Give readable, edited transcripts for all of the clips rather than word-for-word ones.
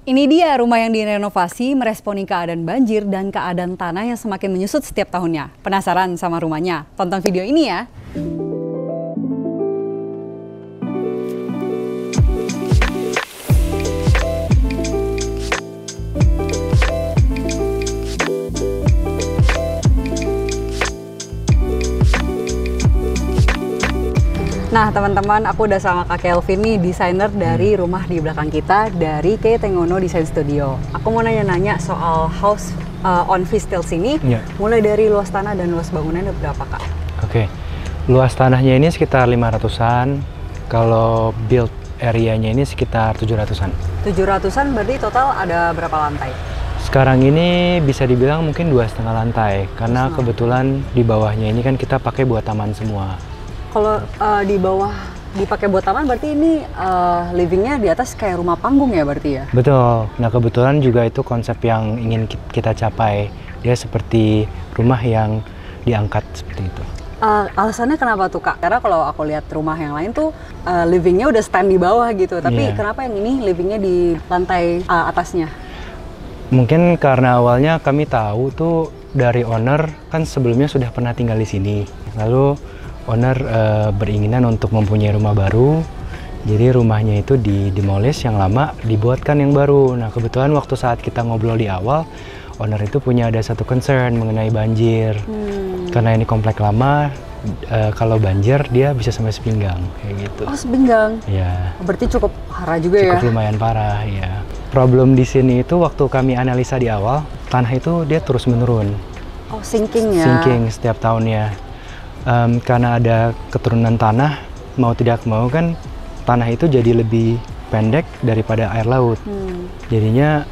Ini dia rumah yang direnovasi meresponi keadaan banjir dan keadaan tanah yang semakin menyusut setiap tahunnya. Penasaran sama rumahnya? Tonton video ini ya. Nah teman-teman, aku udah sama Kak Kelvin nih, desainer dari rumah di belakang kita dari Kei Tengono Design Studio. Aku mau nanya-nanya soal house on Vistils ini, mulai dari luas tanah dan luas bangunannya berapa Kak? Oke, luas tanahnya ini sekitar 500-an, kalau build area-nya ini sekitar 700-an. 700-an berarti total ada berapa lantai? Sekarang ini bisa dibilang mungkin 2,5 lantai, karena kebetulan di bawahnya ini kan kita pakai buat taman semua. Kalau di bawah dipakai buat taman, berarti ini livingnya di atas kayak rumah panggung ya berarti ya? Betul. Nah kebetulan juga itu konsep yang ingin kita capai. Dia seperti rumah yang diangkat seperti itu. Alasannya kenapa tuh Kak? Karena kalau aku lihat rumah yang lain tuh livingnya udah stand di bawah gitu. Tapi kenapa yang ini livingnya di lantai atasnya? Mungkin karena awalnya kami tahu tuh dari owner kan sebelumnya sudah pernah tinggal di sini. Lalu owner beringinan untuk mempunyai rumah baru, jadi rumahnya itu demolish yang lama, dibuatkan yang baru. Nah kebetulan waktu saat kita ngobrol di awal, owner itu punya ada satu concern mengenai banjir, karena ini komplek lama, kalau banjir dia bisa sampai sepinggang kayak gitu. Oh sepinggang? Ya. Berarti cukup parah juga ya? Cukup lumayan parah ya. Problem di sini itu waktu kami analisa di awal, tanah itu dia terus menurun. Oh sinking ya? Sinking setiap tahunnya. Karena ada keturunan tanah, mau tidak mau kan tanah itu jadi lebih pendek daripada air laut. Jadinya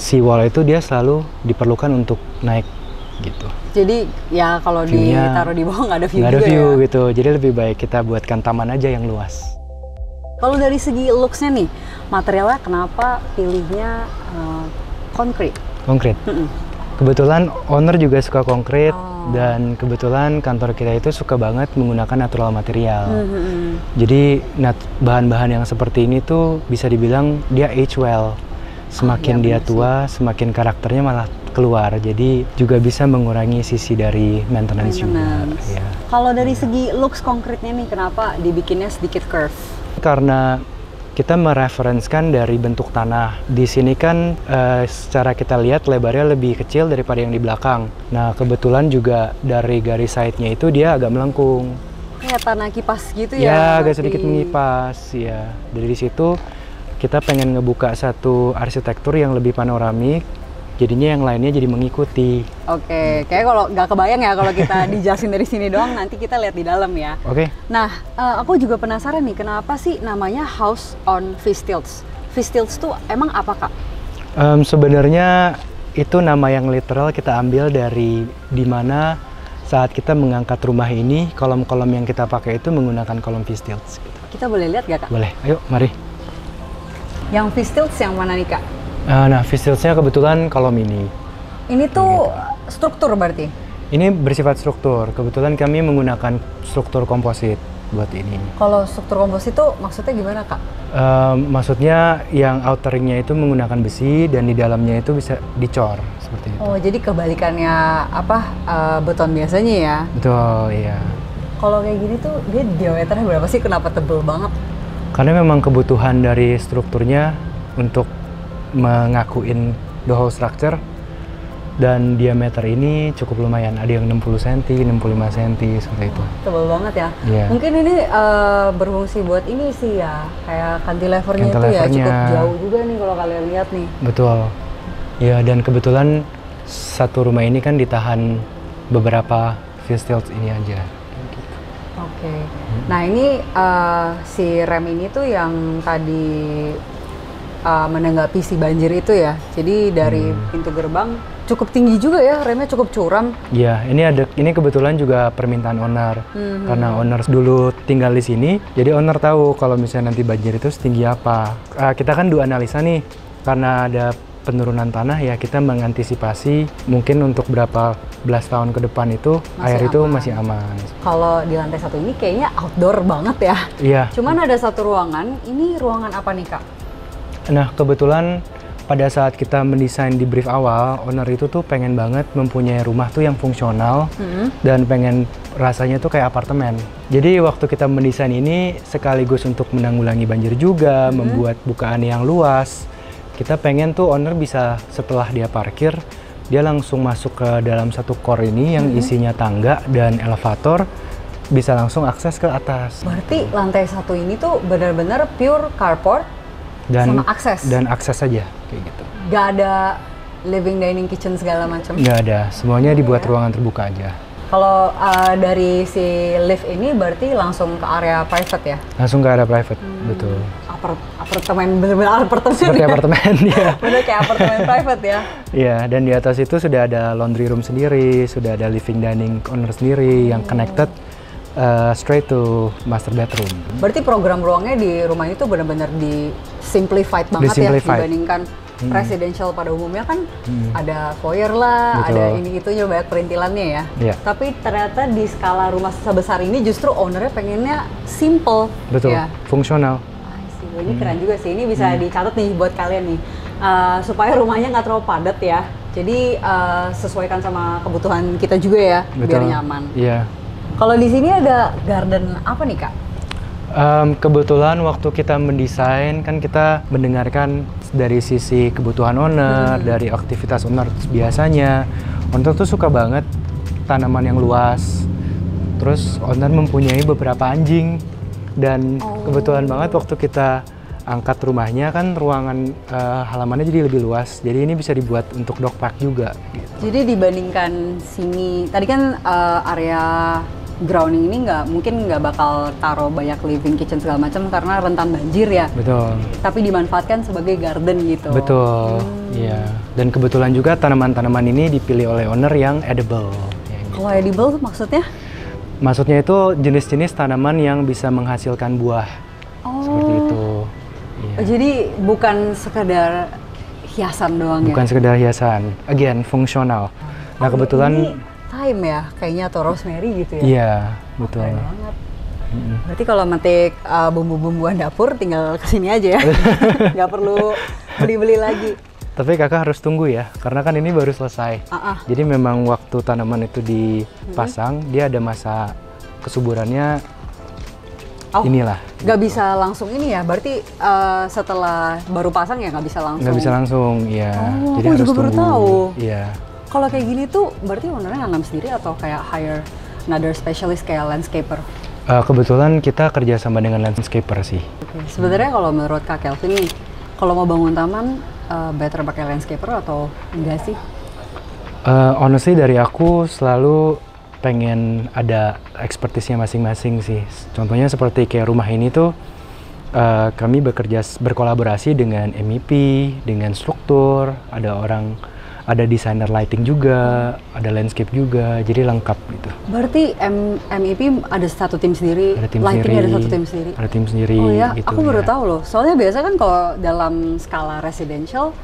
seawall itu dia selalu diperlukan untuk naik gitu. Jadi ya kalau ditaruh di bawah nggak ada view juga ada view ya? Gitu, jadi lebih baik kita buatkan taman aja yang luas. Kalau dari segi looks-nya nih, materialnya kenapa pilihnya konkrit? Konkrit? Kebetulan owner juga suka konkrit. Dan kebetulan kantor kita itu suka banget menggunakan natural material. Jadi bahan-bahan yang seperti ini tuh bisa dibilang dia age well. Semakin dia tua, semakin karakternya malah keluar. Jadi juga bisa mengurangi sisi dari maintenance. Juga. Ya. Kalau dari segi looks konkretnya nih, kenapa dibikinnya sedikit curve? Karena kita mereferenskan dari bentuk tanah. Di sini kan secara kita lihat lebarnya lebih kecil daripada yang di belakang. Nah kebetulan juga dari garis side-nya itu dia agak melengkung. Kayak tanah kipas gitu ya? Ya agak sedikit mengipas ya. Dari situ kita pengen ngebuka satu arsitektur yang lebih panoramik. Jadinya yang lainnya jadi mengikuti. Oke, kayak kalau nggak kebayang ya kalau kita dijelasin dari sini doang, nanti kita lihat di dalam ya. Oke. Nah, aku juga penasaran nih, kenapa sih namanya House on Vistils? Vistils tuh emang apa Kak? Sebenarnya itu nama yang literal kita ambil dari dimana saat kita mengangkat rumah ini, kolom-kolom yang kita pakai itu menggunakan kolom Vistils. Gitu. Kita boleh lihat nggak Kak? Boleh, ayo mari. Yang Vistils yang mana nih Kak? Nah, Vistilsnya kebetulan kolom ini. Ini tuh struktur berarti? Ini bersifat struktur. Kebetulan kami menggunakan struktur komposit buat ini. Kalau struktur komposit itu maksudnya gimana Kak? Maksudnya yang outeringnya itu menggunakan besi dan di dalamnya itu bisa dicor seperti itu. Oh, jadi kebalikannya beton biasanya ya? Betul, iya. Kalau kayak gini tuh dia diameternya berapa sih? Kenapa tebel banget? Karena memang kebutuhan dari strukturnya untuk mengakuin the whole structure, dan diameter ini cukup lumayan, ada yang 60 cm, 65 cm seperti itu. Tebal banget ya? Yeah. Mungkin ini berfungsi buat ini sih ya, kayak cantilevernya itu ya cukup jauh juga nih kalau kalian lihat nih. Betul. Ya, dan kebetulan satu rumah ini kan ditahan beberapa Vistils ini aja. Oke. Nah ini si rem ini tuh yang tadi menanggapi si banjir itu ya. Jadi dari pintu gerbang cukup tinggi juga ya, remnya cukup curam. Iya, ini kebetulan juga permintaan owner. Karena owner dulu tinggal di sini, jadi owner tahu kalau misalnya nanti banjir itu setinggi apa. Kita kan dua analisa nih, karena ada penurunan tanah ya, kita mengantisipasi mungkin untuk berapa belas tahun ke depan itu air itu masih aman. Kalau di lantai satu ini kayaknya outdoor banget ya. Iya. Cuman ada satu ruangan, ini ruangan apa nih Kak? Nah, kebetulan pada saat kita mendesain di brief awal, owner itu tuh pengen banget mempunyai rumah tuh yang fungsional dan pengen rasanya tuh kayak apartemen. Jadi waktu kita mendesain ini sekaligus untuk menanggulangi banjir juga, membuat bukaan yang luas. Kita pengen tuh owner bisa setelah dia parkir, dia langsung masuk ke dalam satu core ini yang isinya tangga dan elevator, bisa langsung akses ke atas. Berarti lantai 1 ini tuh benar-benar pure carport sama akses? Dan akses saja, kayak gitu. Gak ada living, dining, kitchen segala macam? Gak ada, semuanya dibuat ruangan terbuka aja. Kalau dari si lift ini berarti langsung ke area private ya? Langsung ke area private, betul. Apartemen, bener-bener apartemen. Seperti apartemen, ya. Bener kayak apartemen private ya? Iya, dan di atas itu sudah ada laundry room sendiri, sudah ada living dining corner sendiri yang connected straight to master bedroom. Berarti program ruangnya di rumah itu benar-benar di simplified banget ya dibandingkan residential pada umumnya kan ada foyer lah, betul, ada ini itunya banyak perintilannya ya. Yeah. Tapi ternyata di skala rumah sebesar ini justru ownernya pengennya simple. Betul, ya? Fungsional. Ini keren juga sih, ini bisa dicatat nih buat kalian nih. Supaya rumahnya nggak terlalu padat ya. Jadi sesuaikan sama kebutuhan kita juga ya, betul, biar nyaman. Iya. Kalau di sini ada garden apa nih Kak? Kebetulan waktu kita mendesain kan kita mendengarkan dari sisi kebutuhan owner, dari aktivitas owner biasanya. Owner tuh suka banget tanaman yang luas. Terus owner mempunyai beberapa anjing dan kebetulan banget waktu kita angkat rumahnya kan ruangan halamannya jadi lebih luas. Jadi ini bisa dibuat untuk dog park juga. Gitu. Jadi dibandingkan sini, tadi kan area grounding ini mungkin nggak bakal taruh banyak living, kitchen segala macam karena rentan banjir ya. Betul. Tapi dimanfaatkan sebagai garden gitu. Betul. Iya. Dan kebetulan juga tanaman-tanaman ini dipilih oleh owner yang edible. Kalau edible maksudnya? Maksudnya itu jenis-jenis tanaman yang bisa menghasilkan buah. Seperti itu. Iya. Jadi bukan sekedar hiasan doang ya? Bukan sekedar hiasan. Again, fungsional. Nah kebetulan ini thyme ya, kayaknya atau rosemary gitu ya? Iya, betul. Keren banget. Berarti kalau metik bumbu-bumbuan dapur tinggal kesini aja ya? Nggak perlu beli-beli lagi? Tapi kakak harus tunggu ya, karena kan ini baru selesai. Jadi memang waktu tanaman itu dipasang, dia ada masa kesuburannya inilah. Nggak bisa langsung ini ya, berarti setelah baru pasang ya nggak bisa langsung? Nggak bisa langsung, ya. Jadi aku harus juga baru tunggu. tahu. Iya. Kalau kayak gini tuh berarti ownernya nanam sendiri atau kayak hire another specialist kayak landscaper? Kebetulan kita kerja sama dengan landscaper sih. Sebenarnya kalau menurut Kak Kelvin nih, kalau mau bangun taman better pakai landscaper atau enggak sih? Honestly dari aku selalu pengen ada expertise-nya masing-masing sih. Contohnya seperti kayak rumah ini tuh kami berkolaborasi dengan MEP, dengan struktur, ada desainer lighting juga, ada landscape juga, jadi lengkap gitu. Berarti MEP ada satu tim sendiri, lighting ada satu tim sendiri? Ada tim sendiri. Oh ya, gitu, aku baru tahu loh. Soalnya biasa kan kalau dalam skala residential,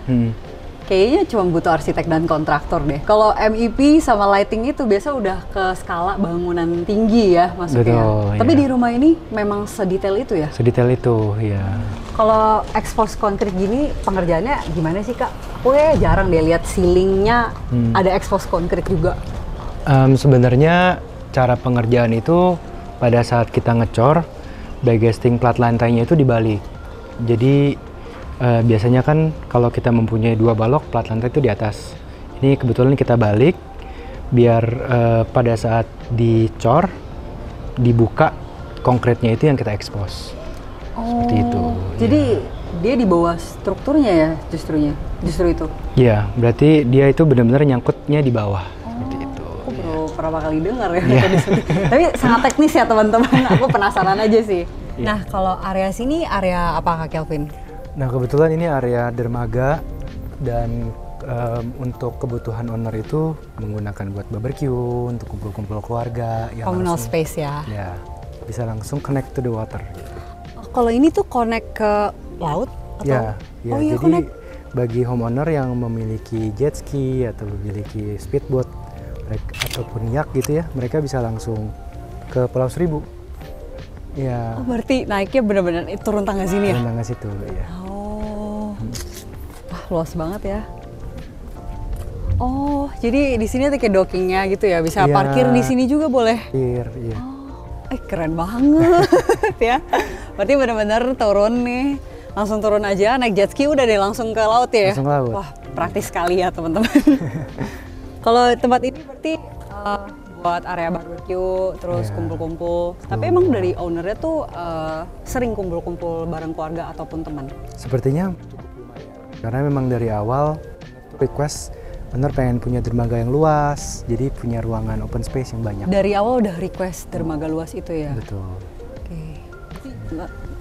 kayaknya cuma butuh arsitek dan kontraktor deh. Kalau MEP sama lighting itu biasa udah ke skala bangunan tinggi ya maksudnya. Betul, tapi iya. di rumah ini memang sedetail itu ya? Sedetail itu, ya. Kalau expose konkret gini pengerjaannya gimana sih Kak? Aku ya jarang deh lihat ceilingnya ada expose konkret juga. Sebenarnya cara pengerjaan itu pada saat kita ngecor, digesting plat lantainya itu dibalik. Jadi biasanya kan kalau kita mempunyai 2 balok, plat lantai itu di atas. Ini kebetulan kita balik biar pada saat dicor dibuka konkretnya itu yang kita expose. Seperti itu. Jadi dia di bawah strukturnya ya justru itu? Iya, berarti dia itu benar-benar nyangkutnya di bawah. Seperti itu. Aku baru pertama kali dengar ya. Tapi sangat teknis ya teman-teman, aku penasaran aja sih. Nah kalau area sini area apa Kak Kelvin? Nah kebetulan ini area dermaga dan untuk kebutuhan owner itu menggunakan buat barbecue, untuk kumpul-kumpul keluarga. Communal space ya? Ya, bisa langsung connect to the water. Gitu. Kalau ini tuh connect ke laut? Atau? Ya, iya, jadi connect. Bagi homeowner yang memiliki jet ski atau memiliki speedboat ataupun yacht gitu ya, mereka bisa langsung ke Pulau Seribu. Ya. Oh, berarti naiknya benar-benar turun tangga sini ya? Turun tangga situ, ya. Oh, luas banget ya. Oh, jadi di sini ada kayak dockingnya gitu ya, bisa parkir di sini juga boleh. Iya. Oh, keren banget ya. Berarti benar-benar turun nih, langsung turun aja, naik jet ski udah deh langsung ke laut ya. Langsung ke laut. Wah, praktis sekali ya teman-teman. Kalau tempat ini berarti buat area barbecue, terus kumpul-kumpul. Tapi emang dari ownernya tuh sering kumpul-kumpul bareng keluarga ataupun teman? Sepertinya karena memang dari awal request owner pengen punya dermaga yang luas, jadi punya ruangan open space yang banyak. Dari awal udah request dermaga luas itu ya? Betul. Oke.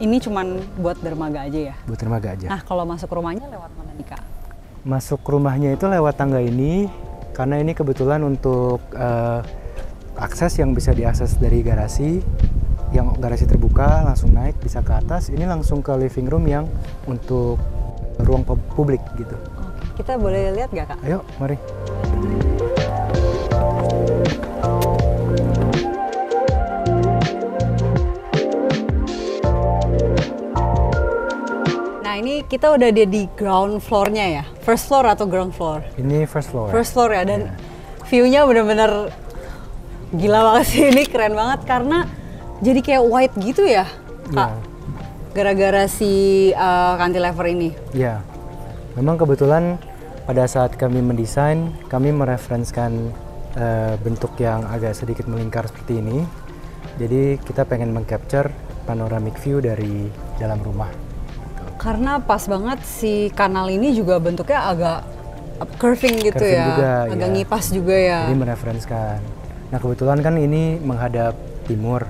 Ini cuman buat dermaga aja ya? Buat dermaga aja. Nah, kalau masuk rumahnya lewat mana nih, Kak? Masuk rumahnya itu lewat tangga ini, karena ini kebetulan untuk akses yang bisa diakses dari garasi, yang garasi terbuka langsung naik bisa ke atas. Ini langsung ke living room yang untuk ruang publik gitu. Kita boleh lihat nggak, Kak? Ayo, mari. Nah, ini kita udah ada di ground floor-nya ya? First floor atau ground floor? Ini first floor. First floor ya, dan view-nya bener-bener gila banget sih. Ini keren banget karena jadi kayak white gitu ya, Kak? Gara-gara si cantilever ini. Iya. Memang kebetulan pada saat kami mendesain, kami mereferenskan bentuk yang agak sedikit melingkar seperti ini. Jadi kita pengen mengcapture panoramic view dari dalam rumah. Karena pas banget si kanal ini juga bentuknya agak curving gitu Curving ya, juga, agak ngipas juga ya. Jadi mereferenskan. Nah kebetulan kan ini menghadap timur,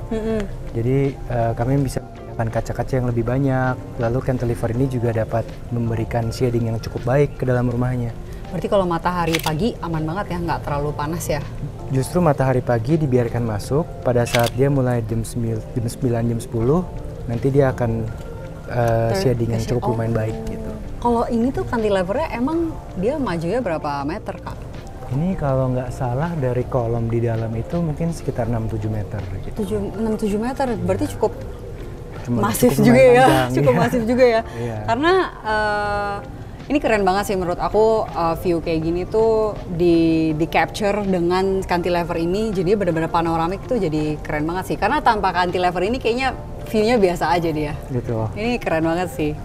jadi kami bisa menggunakan kaca-kaca yang lebih banyak. Lalu cantilever ini juga dapat memberikan shading yang cukup baik ke dalam rumahnya. Berarti kalau matahari pagi aman banget ya, nggak terlalu panas ya? Justru matahari pagi dibiarkan masuk, pada saat dia mulai jam 9, jam 10, nanti dia akan shading yang cukup lumayan baik gitu. Kalau ini tuh cantilevernya emang dia majunya berapa meter, Kak? Ini kalau nggak salah dari kolom di dalam itu mungkin sekitar 6-7 meter gitu. 6-7 meter, berarti cukup masif juga ya, cukup masif juga ya. Karena ini keren banget sih menurut aku, view kayak gini tuh di capture dengan cantilever ini, jadi benar-benar panoramik tuh jadi keren banget sih. Karena tanpa cantilever ini kayaknya view-nya biasa aja dia. Gitu. Ini keren banget sih.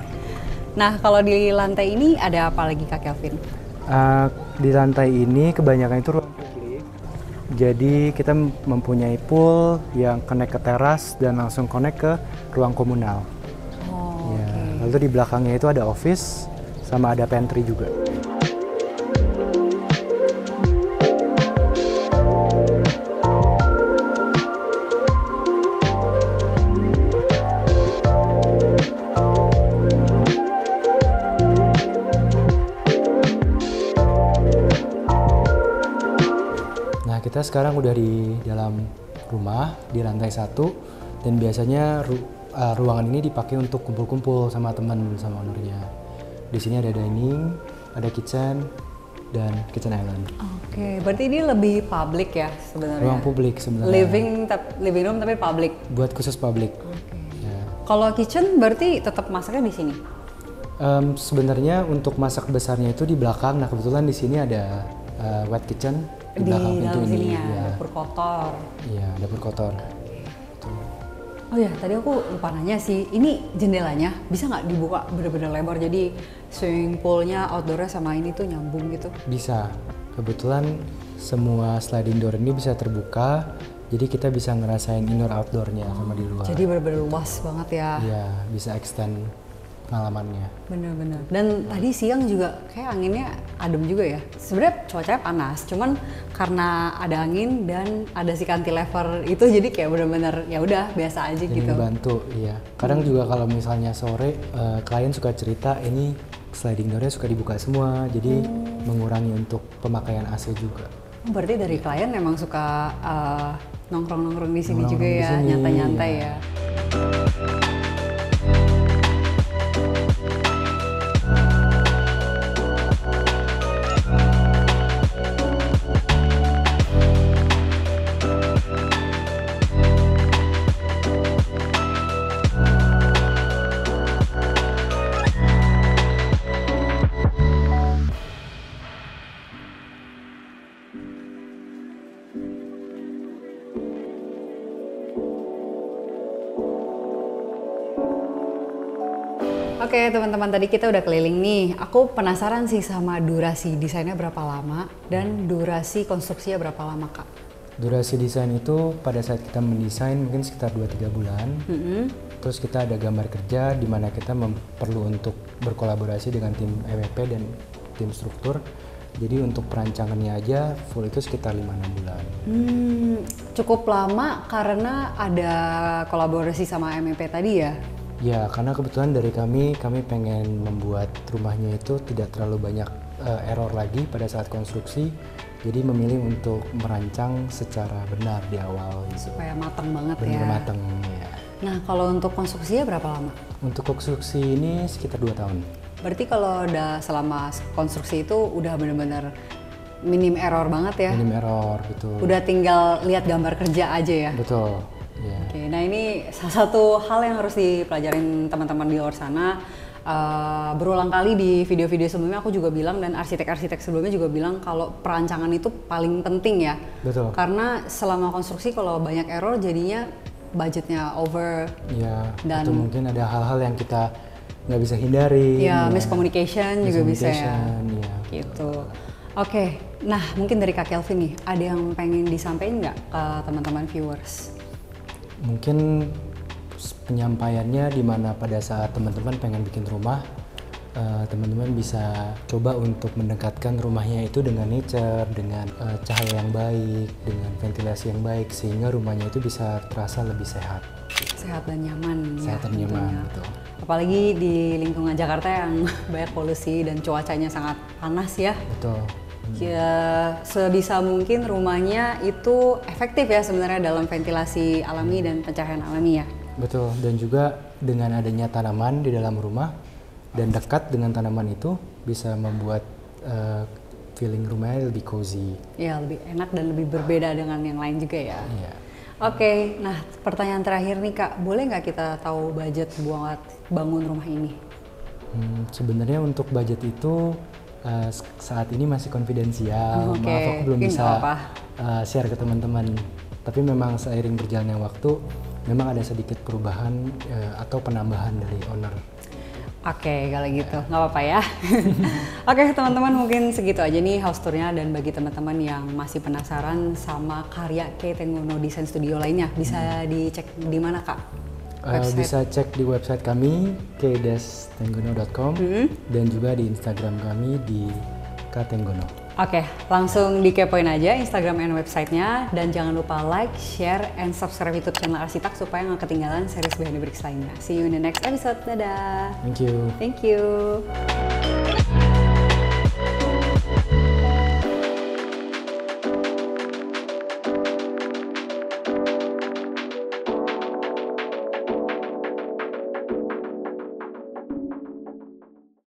Nah, kalau di lantai ini ada apa lagi, Kak Kelvin? Di lantai ini kebanyakan itu ruang publik. Jadi kita mempunyai pool yang connect ke teras dan langsung connect ke ruang komunal. Lalu di belakangnya itu ada office sama ada pantry juga. Nah, kita sekarang udah di dalam rumah di lantai 1 dan biasanya ruangan ini dipakai untuk kumpul-kumpul sama teman sama ownernya. Di sini ada dining, ada kitchen, dan kitchen island. Oke, berarti ini lebih public ya sebenarnya? Ruang publik sebenarnya. Living room tapi public? Buat khusus publik. Ya. Kalau kitchen berarti tetap masaknya di sini? Sebenarnya untuk masak besarnya itu di belakang. Nah kebetulan di sini ada wet kitchen di belakang pintu ini. Ya, dapur kotor. Iya, dapur kotor. Oh ya, tadi aku lupa nanya sih, ini jendelanya bisa nggak dibuka bener-bener lebar jadi swimming poolnya, outdoornya sama ini tuh nyambung gitu? Bisa, kebetulan semua sliding door ini bisa terbuka, jadi kita bisa ngerasain indoor outdoornya sama di luar. Jadi bener-bener luas banget ya? Iya, bisa extend pengalamannya. Bener-bener. Dan tadi siang juga kayak anginnya adem juga ya. Sebenarnya cuacanya panas, cuman karena ada angin dan ada si cantilever itu jadi kayak bener-bener ya udah biasa aja jadi gitu. Bantu, iya. Kadang juga kalau misalnya sore klien suka cerita ini sliding door-nya suka dibuka semua, jadi mengurangi untuk pemakaian AC juga. Berarti dari klien memang suka nongkrong-nongkrong di sini juga di ya, sini, nyantai-nyantai ya. Oke teman-teman, tadi kita udah keliling nih. Aku penasaran sih sama durasi desainnya berapa lama dan durasi konstruksinya berapa lama Kak? Durasi desain itu pada saat kita mendesain mungkin sekitar 2-3 bulan. Terus kita ada gambar kerja di mana kita perlu untuk berkolaborasi dengan tim EWP dan tim struktur. Jadi untuk perancangannya aja full itu sekitar 5-6 bulan. Cukup lama karena ada kolaborasi sama MEP tadi ya? Ya, karena kebetulan dari kami pengen membuat rumahnya itu tidak terlalu banyak error lagi pada saat konstruksi. Jadi memilih untuk merancang secara benar di awal. Gitu. Supaya matang banget benar ya? Benar matang, ya. Nah, kalau untuk konstruksinya berapa lama? Untuk konstruksi ini sekitar 2 tahun. Berarti kalau udah selama konstruksi itu udah benar-benar minim error banget ya? Minim error, betul. Udah tinggal lihat gambar kerja aja ya? Betul. Yeah. Oke, nah ini salah satu hal yang harus dipelajarin teman-teman di luar sana. Berulang kali di video-video sebelumnya aku juga bilang dan arsitek-arsitek sebelumnya juga bilang kalau perancangan itu paling penting ya. Betul. Karena selama konstruksi kalau banyak error jadinya budgetnya over. Iya. Dan atau mungkin ada hal-hal yang kita nggak bisa hindari. Ya, miscommunication juga bisa ya. Ya. Gitu. Oke, nah mungkin dari Kak Kelvin nih, ada yang pengen disampaikan nggak ke teman-teman viewers? Mungkin penyampaiannya di mana pada saat teman-teman pengen bikin rumah, teman-teman bisa coba untuk mendekatkan rumahnya itu dengan nature, dengan cahaya yang baik, dengan ventilasi yang baik, sehingga rumahnya itu bisa terasa lebih sehat. Sehat dan nyaman. Sehat dan nyaman, betul. Apalagi di lingkungan Jakarta yang banyak polusi dan cuacanya sangat panas ya. Betul. Ya, sebisa mungkin rumahnya itu efektif ya sebenarnya dalam ventilasi alami dan pencahayaan alami ya. Betul, dan juga dengan adanya tanaman di dalam rumah dan dekat dengan tanaman itu bisa membuat feeling rumahnya lebih cozy. Ya, lebih enak dan lebih berbeda dengan yang lain juga ya. Iya. Oke, nah pertanyaan terakhir nih Kak, boleh nggak kita tahu budget buat bangun rumah ini? Sebenarnya untuk budget itu saat ini masih konfidensial. Maaf aku belum bisa share ke teman-teman. Tapi memang seiring berjalannya waktu, memang ada sedikit perubahan atau penambahan dari owner. Oke, kalau gitu nggak apa-apa ya. Oke teman-teman, mungkin segitu aja nih house tournya, dan bagi teman-teman yang masih penasaran sama karya K Tenggono Design Studio lainnya, bisa dicek di mana Kak? Bisa cek di website kami k-tenggono.com dan juga di Instagram kami di ktenggono. Oke, langsung dikepoin aja Instagram and websitenya, dan jangan lupa like, share, and subscribe YouTube channel Arsitak supaya nggak ketinggalan series Behind the Bricks lainnya. See you in the next episode. Dadah. Thank you. Thank you.